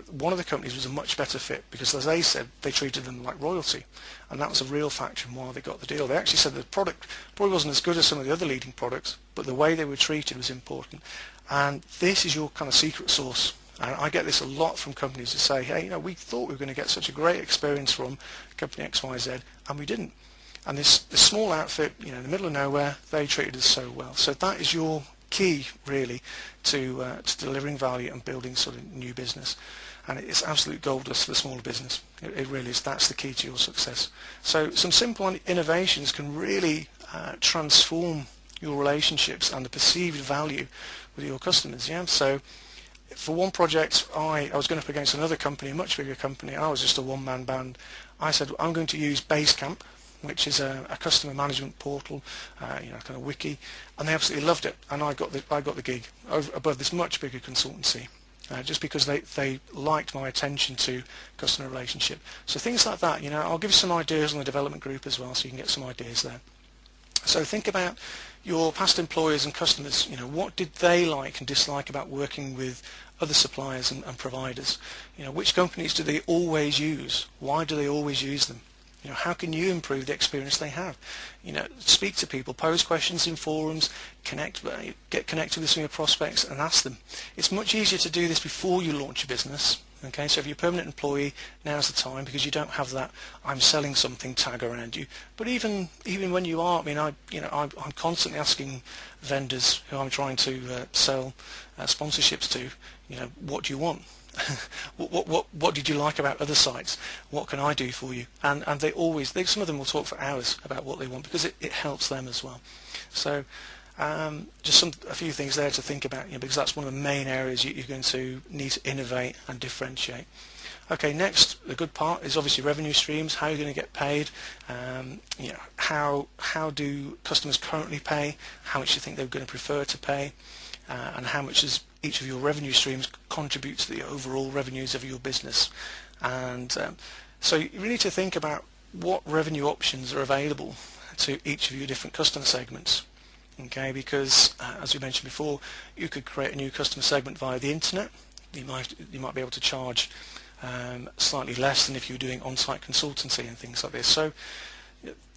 one of the companies was a much better fit, because as they said, they treated them like royalty, and that was a real factor in why they got the deal. They actually said the product probably wasn't as good as some of the other leading products, but the way they were treated was important, and this is your kind of secret sauce. And I get this a lot from companies that say, hey, we thought we were going to get such a great experience from company XYZ, and we didn't. And this small outfit, in the middle of nowhere, they treated us so well. So that is your key, really, to delivering value and building sort of new business. And it's absolute gold dust for the smaller business. It really is. That's the key to your success. So some simple innovations can really transform your relationships and the perceived value with your customers. Yeah. So for one project, I was going up against another company, a much bigger company. I was just a one-man band. I said, I'm going to use Basecamp, which is a customer management portal, kind of wiki, and they absolutely loved it. And I got the gig above this much bigger consultancy, just because they liked my attention to customer relationship. So things like that, I'll give you some ideas on the development group as well, so you can get some ideas there. So think about your past employers and customers. What did they like and dislike about working with other suppliers and providers? Which companies do they always use? Why do they always use them? How can you improve the experience they have? Speak to people, pose questions in forums, get connected with some of your prospects and ask them. It's much easier to do this before you launch a business, Okay, so if you're a permanent employee, now's the time, because you don't have that "I'm selling something" tag around you. But even when you are, I mean, I'm constantly asking vendors who I'm trying to sell sponsorships to, what do you want? what did you like about other sites? What can I do for you? And some of them will talk for hours about what they want, because it helps them as well. So just a few things there to think about, because that's one of the main areas you're going to need to innovate and differentiate. Okay, next, the good part is obviously revenue streams. How are you going to get paid? How do customers currently pay? How much do you think they're going to prefer to pay? And how much does each of your revenue streams contribute to the overall revenues of your business? And so you really need to think about what revenue options are available to each of your different customer segments. Okay, because as we mentioned before, you could create a new customer segment via the internet. You might be able to charge slightly less than if you were doing on-site consultancy and things like this. So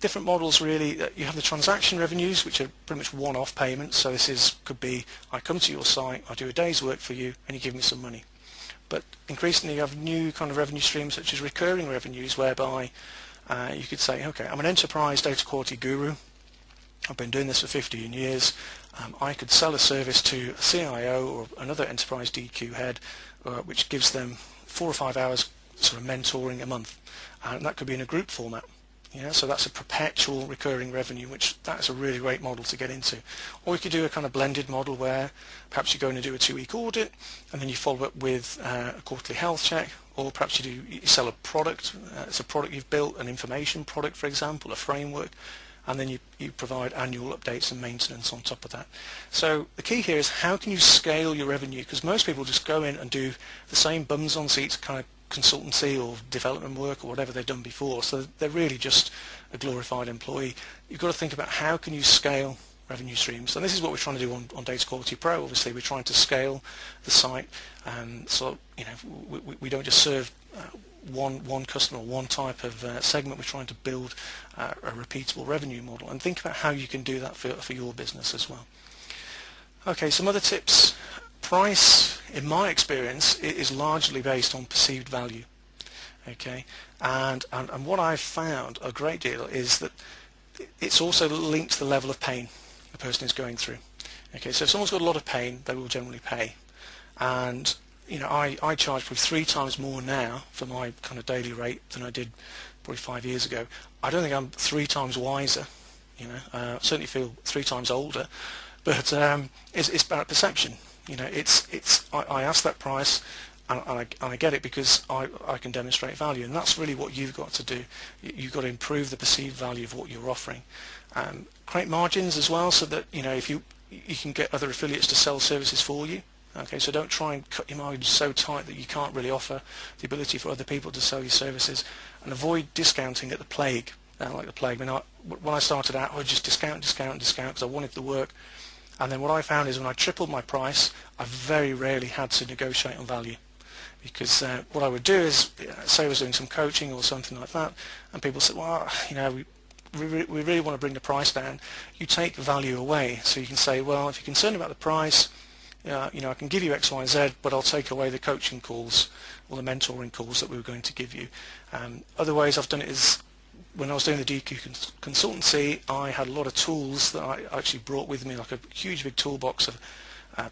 different models really. You have the transaction revenues, which are pretty much one-off payments. So could be, I come to your site, I do a day's work for you, and you give me some money. But increasingly you have new kind of revenue streams, such as recurring revenues, whereby you could say, okay, I'm an enterprise data quality guru. I've been doing this for 15 years. I could sell a service to a CIO or another enterprise DQ head, which gives them 4 or 5 hours sort of mentoring a month, and that could be in a group format. So that's a perpetual recurring revenue, which that's a really great model to get into. Or you could do a kind of blended model where perhaps you go in and do a 2-week audit, and then you follow up with a quarterly health check, or perhaps you sell a product. It's a product you've built, an information product, for example, a framework, and then you provide annual updates and maintenance on top of that. So the key here is, how can you scale your revenue? Because most people just go in and do the same bums on seats kind of consultancy or development work or whatever they've done before. So they're really just a glorified employee. You've got to think about how can you scale revenue streams. And this is what we're trying to do on Data Quality Pro. Obviously, we're trying to scale the site. So we don't just serve one customer or one type of segment. We're trying to build a repeatable revenue model, and think about how you can do that for your business as well. Okay, some other tips. Price, in my experience, is largely based on perceived value. Okay, and what I've found a great deal is that it's also linked to the level of pain the person is going through. Okay, so if someone's got a lot of pain, they will generally pay. And I charge probably 3 times more now for my kind of daily rate than I did probably 5 years ago. I don't think I'm 3 times wiser. I certainly feel 3 times older, but it's about perception. I ask that price, and I get it because I can demonstrate value, and that's really what you've got to do. You've got to improve the perceived value of what you're offering. Create margins as well, so that if you can get other affiliates to sell services for you. Okay, so don't try and cut your margins so tight that you can't really offer the ability for other people to sell your services, and avoid discounting at the plague. Like the plague. When I started out, I would just discount because I wanted the work. And then what I found is when I tripled my price, I very rarely had to negotiate on value. Because what I would do is, say I was doing some coaching or something like that, and people said, well, we really want to bring the price down. You take value away. So you can say, well, if you're concerned about the price, I can give you X, Y, and Z, but I'll take away the coaching calls or the mentoring calls that we were going to give you. Other ways I've done it is, when I was doing the DQ consultancy, I had a lot of tools that I actually brought with me, like a huge big toolbox of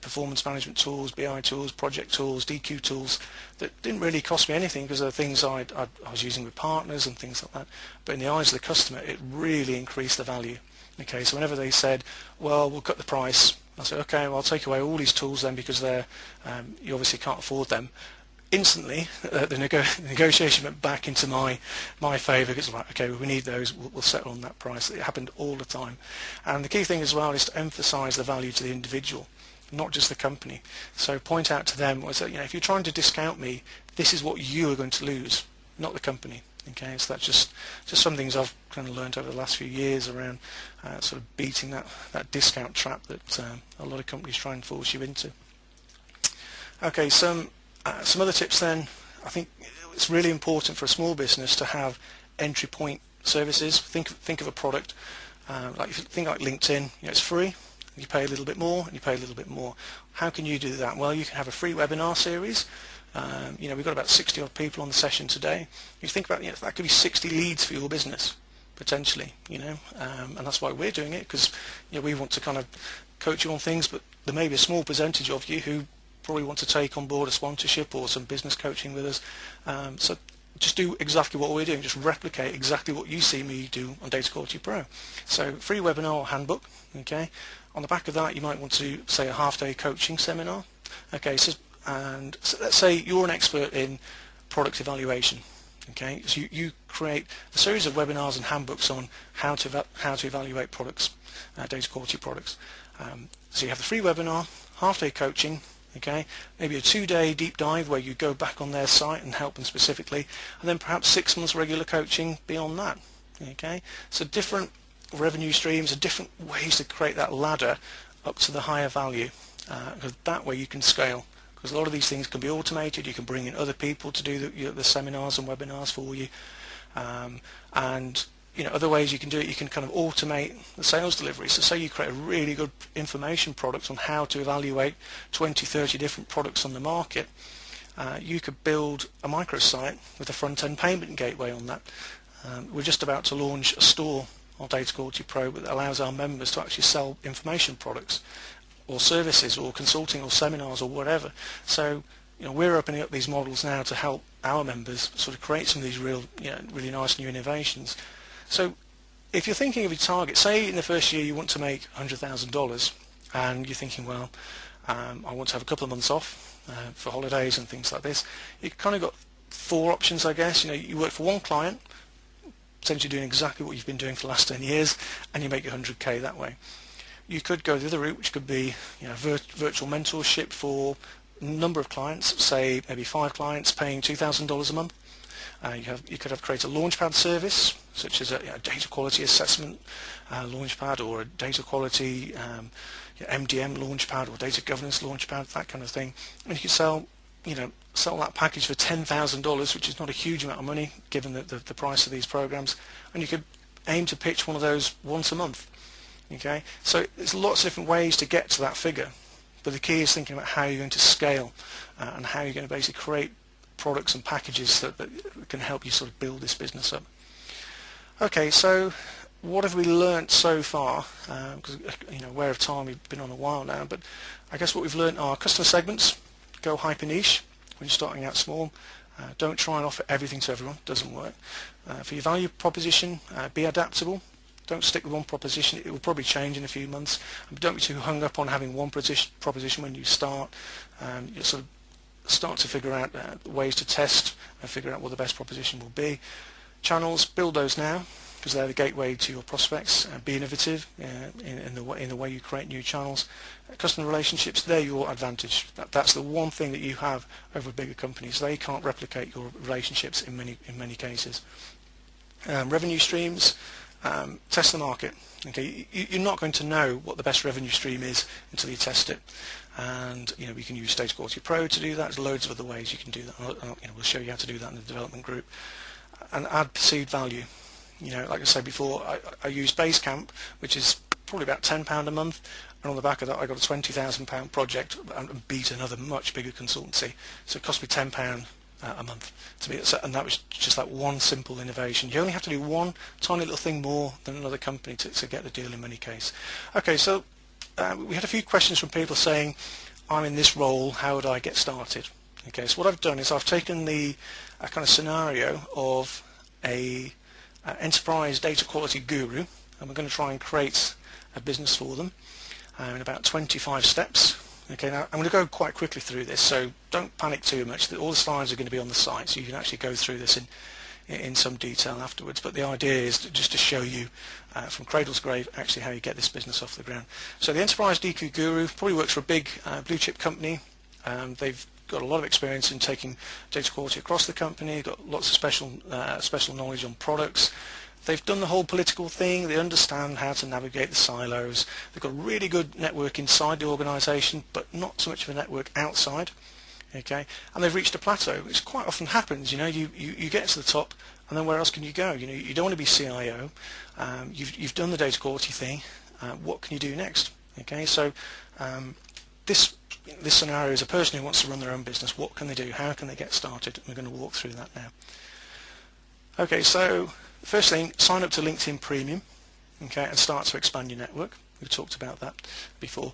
performance management tools, BI tools, project tools, DQ tools that didn't really cost me anything because they're things I was using with partners and things like that. But in the eyes of the customer, it really increased the value. Okay, so whenever they said, well, we'll cut the price, I said, okay, well, I'll take away all these tools then because you obviously can't afford them. Instantly, the negotiation went back into my favour, because like, okay, well, we need those, we'll settle on that price. It happened all the time. And the key thing as well is to emphasise the value to the individual, not just the company. So point out to them, was that, if you're trying to discount me, this is what you are going to lose, not the company. Okay, so that's just some things I've kind of learned over the last few years around sort of beating that discount trap that a lot of companies try and force you into. Okay, some other tips then. I think it's really important for a small business to have entry point services. Think of a product like LinkedIn. It's free. You pay a little bit more, and you pay a little bit more. How can you do that? Well, you can have a free webinar series We've got about 60 odd people on the session today. You think about, that could be 60 leads for your business potentially, and that's why we're doing it, because we want to kind of coach you on things, but there may be a small percentage of you who probably want to take on board a sponsorship or some business coaching with us. So just do exactly what we're doing, just replicate exactly what you see me do on Data Quality Pro. So free webinar or handbook, okay. On the back of that you might want to say a half-day coaching seminar. Okay, so let's say you're an expert in product evaluation. Okay, so you create a series of webinars and handbooks on how to evaluate products, data quality products. So you have the free webinar, half-day coaching, okay, maybe a 2-day deep dive where you go back on their site and help them specifically, and then perhaps 6 months regular coaching beyond that. Okay, so different revenue streams and different ways to create that ladder up to the higher value, because that way you can scale. Because a lot of these things can be automated. You can bring in other people to do the seminars and webinars for you, and other ways you can do it. You can kind of automate the sales delivery. So say you create a really good information product on how to evaluate 20, 30 different products on the market. You could build a microsite with a front-end payment gateway on that. We're just about to launch a store on Data Quality Pro that allows our members to actually sell information products or services or consulting or seminars or whatever. So we're opening up these models now to help our members sort of create some of these really nice new innovations. So if you're thinking of your target, say in the first year you want to make $100,000 and you're thinking, well, I want to have a couple of months off for holidays and things like this, you've kind of got 4 options, I guess. You work for one client, essentially doing exactly what you've been doing for the last 10 years, and you make 100K that way. You could go the other route, which could be virtual mentorship for a number of clients, say maybe 5 clients paying $2,000 a month. You could have create a launchpad service, such as a data quality assessment launchpad, or a data quality MDM launchpad, or data governance launchpad, that kind of thing. And you could sell that package for $10,000, which is not a huge amount of money given the price of these programs, and you could aim to pitch one of those once a month. Okay, so there's lots of different ways to get to that figure, but the key is thinking about how you're going to scale and how you're going to basically create products and packages that can help you sort of build this business up. Okay, so what have we learnt so far? Because aware of time, we've been on a while now, but I guess what we've learnt are customer segments. Go hyper niche when you're starting out small. Don't try and offer everything to everyone, doesn't work. For your value proposition, be adaptable. Don't stick with one proposition. It will probably change in a few months. Don't be too hung up on having one proposition when you start. You sort of start to figure out ways to test and figure out what the best proposition will be. Channels, build those now, because they're the gateway to your prospects. Be innovative in the way you create new channels. Customer relationships, they're your advantage. That's the one thing that you have over bigger companies. They can't replicate your relationships in many cases. Revenue streams. Test the market. Okay, you're not going to know what the best revenue stream is until you test it, and we can use Data Quality Pro to do that. There's loads of other ways you can do that. We'll show you how to do that in the development group. And add perceived value. Like I said before, I use Basecamp, which is probably about £10 a month, and on the back of that I got a £20,000 project and beat another much bigger consultancy. So it cost me £10 a month to be, and that was just that one simple innovation. You only have to do one tiny little thing more than another company to get the deal in many cases. Okay, so we had a few questions from people saying, I'm in this role, how would I get started? Okay, so what I've done is I've taken the kind of scenario of a enterprise data quality guru, and we're going to try and create a business for them in about 25 steps. Okay, now I'm going to go quite quickly through this, so don't panic too much. All the slides are going to be on the site, so you can actually go through this in some detail afterwards. But the idea is just to show you from cradle to grave actually how you get this business off the ground. So the Enterprise DQ Guru probably works for a big blue chip company. They've got a lot of experience in taking data quality across the company, got lots of special knowledge on products. They've done the whole political thing. They understand how to navigate the silos. They've got a really good network inside the organisation, but not so much of a network outside. Okay, and they've reached a plateau, which quite often happens. You get to the top, and then where else can you go? You don't want to be CIO. You've done the data quality thing. What can you do next? Okay, so this this scenario is a person who wants to run their own business. What can they do? How can they get started? We're going to walk through that now. Okay, so first thing, sign up to LinkedIn Premium, okay, and start to expand your network. We've talked about that before.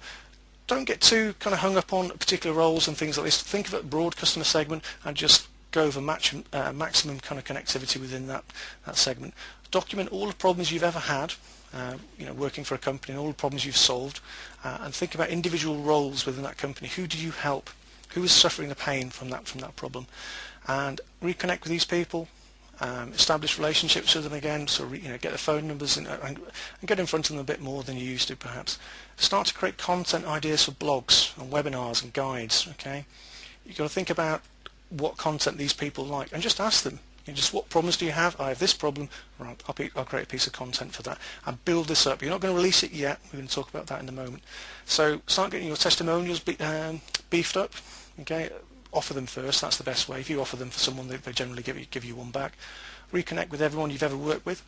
Don't get too kind of hung up on particular roles and things like this. Think of a broad customer segment and just go over maximum kind of connectivity within that segment. Document all the problems you've ever had, working for a company, and all the problems you've solved, and think about individual roles within that company. Who did you help? Who is suffering the pain from that problem? And reconnect with these people. Establish relationships with them again, so get the phone numbers and get in front of them a bit more than you used to perhaps. Start to create content ideas for blogs and webinars and guides. Okay, you've got to think about what content these people like and just ask them. Just what problems do you have? I have this problem. Right, I'll create a piece of content for that and build this up. You're not going to release it yet. We're going to talk about that in a moment. So start getting your testimonials beefed up. Okay. Offer them first. That's the best way. If you offer them for someone, they generally give you one back. Reconnect with everyone you've ever worked with.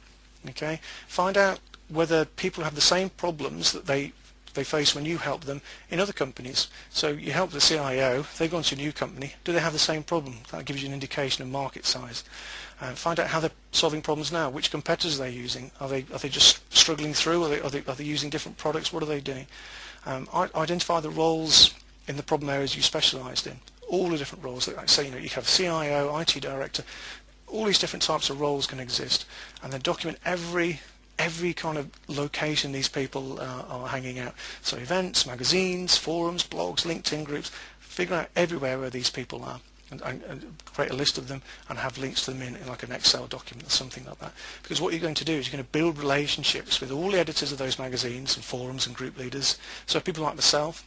Okay. Find out whether people have the same problems that they face when you help them in other companies. So you help the CIO. They've gone to a new company. Do they have the same problem? That gives you an indication of market size. Find out how they're solving problems now. Which competitors are they using? Are they just struggling through? Are they using different products? What are they doing? Identify the roles in the problem areas you specialised in. All the different roles. Like say, you have CIO, IT director, all these different types of roles can exist, and then document every kind of location these people are hanging out. So events, magazines, forums, blogs, LinkedIn groups. Figure out everywhere where these people are, and create a list of them and have links to them in like an Excel document or something like that. Because what you're going to do is you're going to build relationships with all the editors of those magazines and forums and group leaders. So people like myself.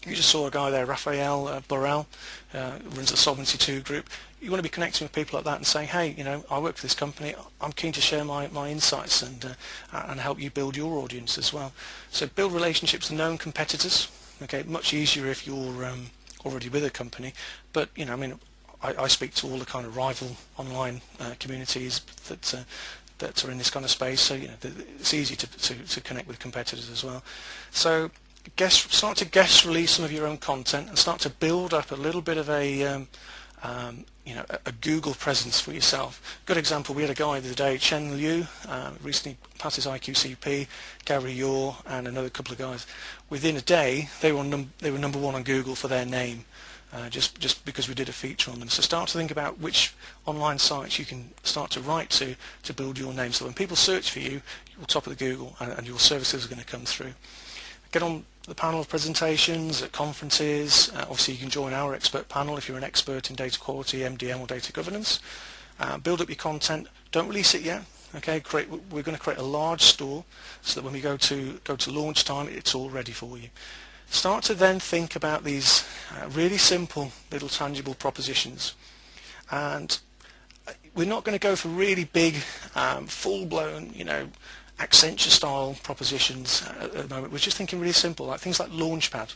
You just saw a guy there, Raphael Burrell, runs a Solvency II group. You want to be connecting with people like that and saying, hey, I work for this company. I'm keen to share my insights and help you build your audience as well. So build relationships with known competitors. Okay, much easier if you're already with a company. But I speak to all the kind of rival online communities that are in this kind of space. So it's easy to connect with competitors as well. So start to guest release some of your own content and start to build up a little bit of a Google presence for yourself. Good example, we had a guy the other day, Chen Liu, recently passed his IQCP, Gary Yor, and another couple of guys. Within a day, they were number one on Google for their name, just because we did a feature on them. So start to think about which online sites you can start to write to build your name. So when people search for you, you're top of the Google, and your services are going to come through. Get on the panel of presentations at conferences. Obviously you can join our expert panel if you're an expert in data quality, MDM or data governance. Build up your content. Don't release it yet. Okay, we're going to create a large store so that when we go to launch time, it's all ready for you. Start to then think about these really simple little tangible propositions. And we're not going to go for really big, full-blown, Accenture-style propositions at the moment. We're just thinking really simple, like things like Launchpad,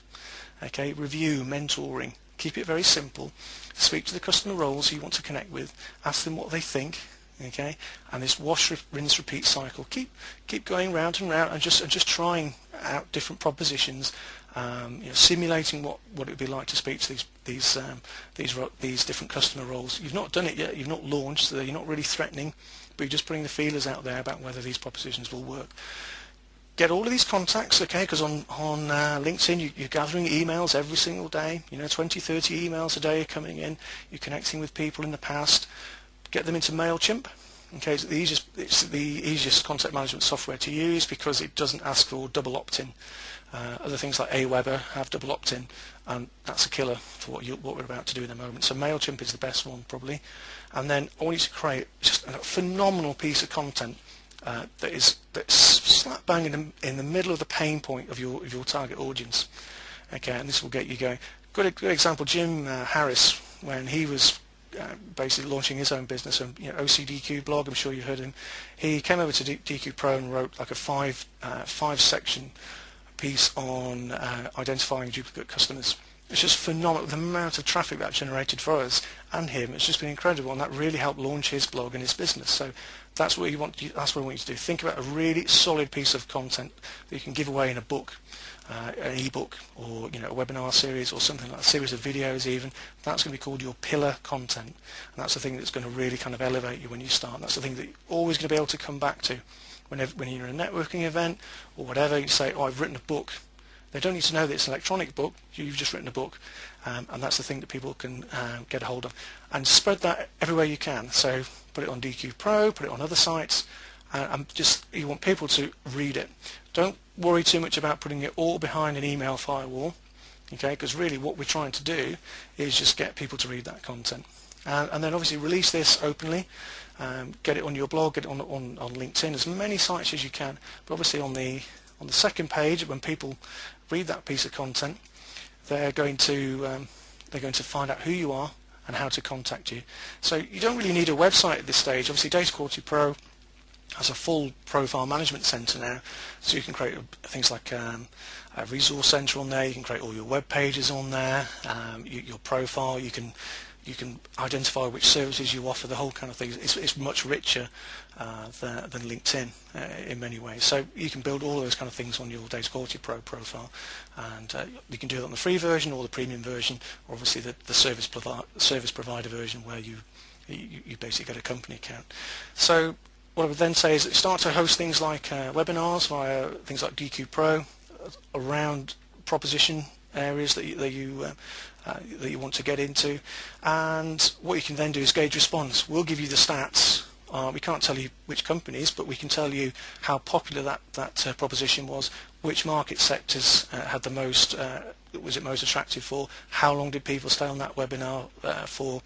okay, review, mentoring. Keep it very simple. Speak to the customer roles you want to connect with. Ask them what they think, okay, and this wash, rinse, repeat cycle. Keep going round and round and just trying out different propositions. Simulating what it would be like to speak to these different customer roles. You've not done it yet. You've not launched, so you're not really threatening. But you're just putting the feelers out there about whether these propositions will work. Get all of these contacts, okay, because on LinkedIn you're gathering emails every single day. 20, 30 emails a day are coming in. You're connecting with people in the past. Get them into MailChimp. Okay, it's the easiest contact management software to use because it doesn't ask for double opt-in. Other things like Aweber have double opt-in, and that's a killer for what we're about to do in a moment. So MailChimp is the best one probably. And then I want you to create just a phenomenal piece of content that's slap bang in the middle of the pain point of your target audience. Okay, and this will get you going. Good example, Jim Harris, when he was basically launching his own business, and OCDQ blog, I'm sure you heard him. He came over to DQ Pro and wrote like a five section piece on identifying duplicate customers. It's just phenomenal. The amount of traffic that generated for us and him, it's just been incredible, and that really helped launch his blog and his business. So that's what that's what I want you to do. Think about a really solid piece of content that you can give away in a book, an ebook, or a webinar series, or something like a series of videos even. That's going to be called your pillar content, and that's the thing that's going to really kind of elevate you when you start. That's the thing that you're always going to be able to come back to when you're in a networking event or whatever. You say, oh, I've written a book. They don't need to know that it's an electronic book. You've just written a book, and that's the thing that people can get a hold of. And spread that everywhere you can. So put it on DQ Pro, put it on other sites, and just you want people to read it. Don't worry too much about putting it all behind an email firewall, okay? Because really what we're trying to do is just get people to read that content. And then obviously release this openly. Get it on your blog, get it on LinkedIn, as many sites as you can. But obviously on the second page, when people read that piece of content, they're going to find out who you are and how to contact you. So you don't really need a website at this stage. Obviously Data Quality Pro has a full profile management center now, so you can create things like a resource center on there. You can create all your web pages on there, your profile. You can identify which services you offer, the whole kind of thing. It's much richer than LinkedIn in many ways. So you can build all those kind of things on your Data Quality Pro profile, and you can do it on the free version or the premium version, or obviously the service provider version, where you basically get a company account. So what I would then say is that start to host things like webinars via things like DQ Pro around proposition areas that you want to get into, and what you can then do is gauge response. We'll give you the stats. We can't tell you which companies, but we can tell you how popular that proposition was, which market sectors had the most, was it most attractive for, how long did people stay on that webinar for,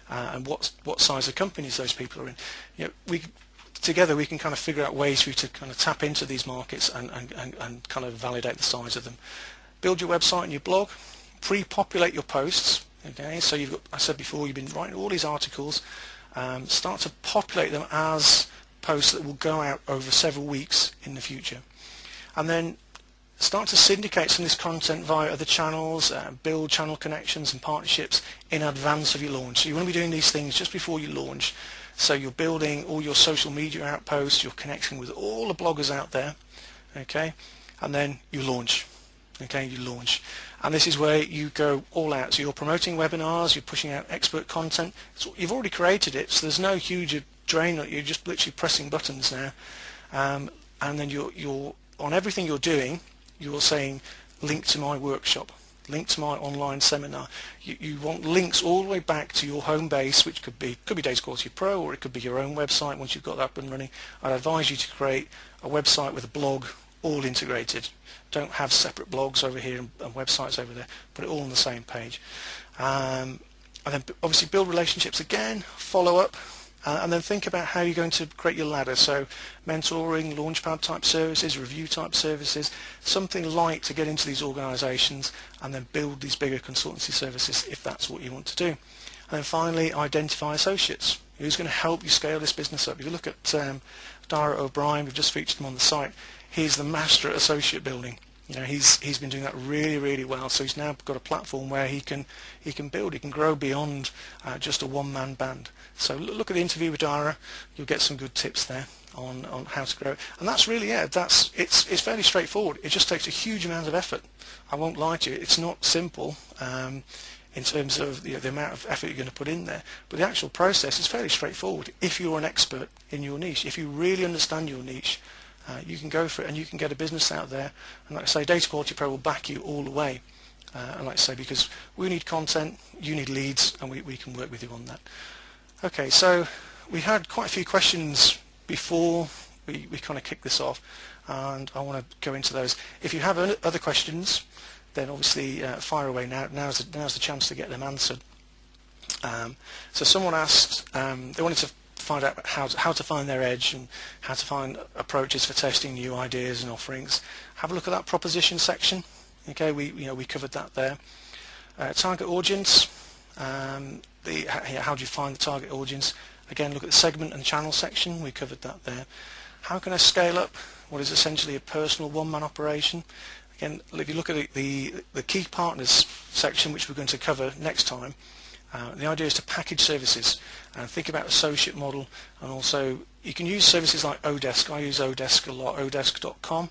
and what size of companies those people are in. Together we can kind of figure out ways for you to kind of tap into these markets and kind of validate the size of them. Build your website and your blog. Pre-populate your posts. Okay, so you've got, I said before, you've been writing all these articles. Start to populate them as posts that will go out over several weeks in the future, and then start to syndicate some of this content via other channels. Build channel connections and partnerships in advance of your launch. So you want to be doing these things just before you launch. So you're building all your social media outposts. You're connecting with all the bloggers out there. Okay, and then you launch. Okay, you launch, and this is where you go all out. So you're promoting webinars, you're pushing out expert content. So you've already created it, so there's no huge drain. You're just literally pressing buttons now, and then you're on everything you're doing. You're saying, link to my workshop, link to my online seminar. You want links all the way back to your home base, which could be Data Quality Pro, or it could be your own website. Once you've got that up and running, I'd advise you to create a website with a blog all integrated. Don't have separate blogs over here and websites over there. Put it all on the same page. And then obviously build relationships again, follow up, and then think about how you're going to create your ladder. So mentoring, launchpad type services, review type services, something light to get into these organizations, and then build these bigger consultancy services if that's what you want to do. And then finally, identify associates. Who's going to help you scale this business up? If you look at Daras O'Brien, we've just featured him on the site. He's the master at associate building. He's been doing that really well. So he's now got a platform where he can build, he can grow beyond just a one-man band. So look at the interview with Daras. You'll get some good tips there on how to grow. And that's really it's fairly straightforward. It just takes a huge amount of effort. I won't lie to you. It's not simple in terms of the amount of effort you're going to put in there. But the actual process is fairly straightforward if you're an expert in your niche. If you really understand your niche, you can go for it and you can get a business out there. And like I say, Data Quality Pro will back you all the way. And like I say, because we need content, you need leads, and we can work with you on that. Okay, so we had quite a few questions before we kind of kicked this off, and I want to go into those. If you have other questions, then obviously fire away now. Now's the chance to get them answered. So someone asked, they wanted to find out how to find their edge and how to find approaches for testing new ideas and offerings. Have a look at that proposition section. Okay, we covered that there. Target audience. How do you find the target audience? Again, look at the segment and channel section. We covered that there. How can I scale up what is essentially a personal one-man operation? Again, if you look at the key partners section, which we're going to cover next time, the idea is to package services and think about associate model, and also you can use services like Odesk. I use Odesk a lot, odesk.com,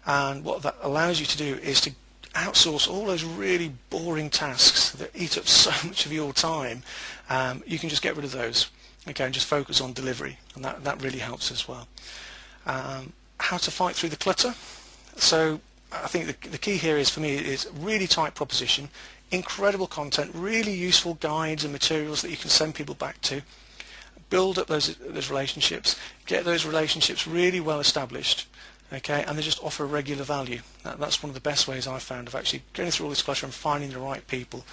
and what that allows you to do is to outsource all those really boring tasks that eat up so much of your time. You can just get rid of those, okay, and just focus on delivery, and that really helps as well. How to fight through the clutter. So I think the key here is, for me, is really tight proposition, incredible content, really useful guides and materials that you can send people back to. Build up those relationships, get those relationships really well established, okay, and they just offer regular value. That's one of the best ways I've found of actually going through all this clutter and finding the right people